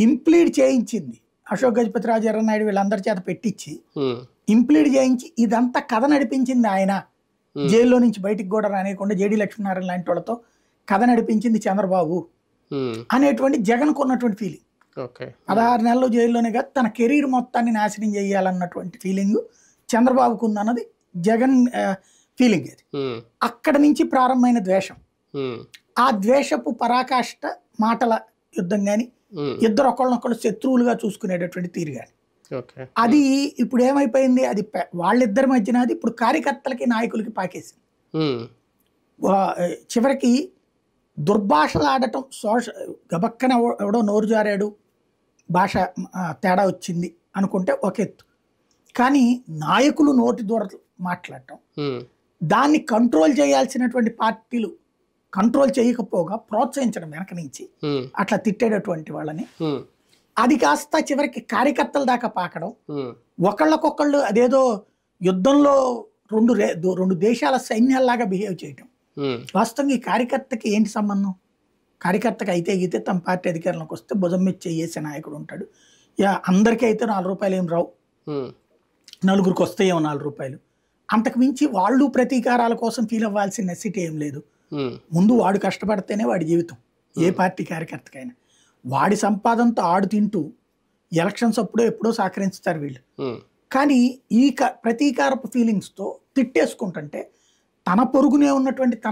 Implead చేయించింది అశోక్ గజపతి రాజు ఎర్రనాయుడు వీళ్ళందరి చేత పెట్టించి ఇంప్లీడ్ చేయించి ఇదంతా కథ నడిపించింది ఆయన. జైల్లో నుంచి బయటికి కూడా రానియకుండా జేడీ లక్ష్మీనారాయణ లాంటి వాళ్ళతో కథ నడిపించింది చంద్రబాబు అనేటువంటి జగన్కు ఉన్నటువంటి ఫీలింగ్. 16 నెలలు జైల్లోనే కాదు తన కెరీర్ మొత్తాన్ని నాశనం చేయాలన్నటువంటి ఫీలింగ్ చంద్రబాబుకు ఉందన్నది జగన్ ఫీలింగ్. అది అక్కడ నుంచి ప్రారంభమైన ద్వేషం. ఆ ద్వేషపు పరాకాష్ట మాటల యుద్ధం కానీ ఇద్దరు ఒకళ్ళనొకళ్ళు శత్రువులుగా చూసుకునేటటువంటి తీరు కానీ అది ఇప్పుడు ఏమైపోయింది, అది వాళ్ళిద్దరి మధ్యన అది ఇప్పుడు కార్యకర్తలకి నాయకులకి పాకేసింది. చివరికి దుర్భాషలు ఆడటం గబక్కన ఎవడో నోరు జారాడు భాష తేడా వచ్చింది అనుకుంటే ఒక ఎత్తు, కానీ నాయకులు నోటి దూర మాట్లాడటం దాన్ని కంట్రోల్ చేయాల్సినటువంటి పార్టీలు కంట్రోల్ చేయకపోగా ప్రోత్సహించడం వెనక నుంచి అట్లా తిట్టేటటువంటి వాళ్ళని అది కాస్త చివరికి కార్యకర్తల దాకా పాకడం, ఒకళ్ళకొకళ్ళు అదేదో యుద్ధంలో రెండు దేశాల సైన్యాల్లాగా బిహేవ్ చేయటం. వాస్తవంగా ఈ కార్యకర్తకి ఏంటి సంబంధం? కార్యకర్తకి అయితే గీతే తమ పార్టీ అధికారంలోకి వస్తే భుజం మీద చేసే నాయకుడు ఉంటాడు. అందరికీ అయితే 4 రూపాయలు ఏం రావు, నలుగురికి వస్తాయేమో 4 రూపాయలు. అంతకు మించి వాళ్ళు ప్రతీకారాల కోసం ఫీల్ అవ్వాల్సిన నెసిటీ ఏం లేదు. ముందు వాడు కష్టపడితేనే వాడి జీవితం, ఏ పార్టీ కార్యకర్తకైనా. వాడి సంపాదనతో ఆడు తింటూ ఎలక్షన్స్ అప్పుడో ఎప్పుడో సహకరిస్తారు వీళ్ళు. కానీ ఈ ప్రతీకారపు ఫీలింగ్స్తో తిట్టేసుకుంటుంటే తన పొరుగునే ఉన్నటువంటి తన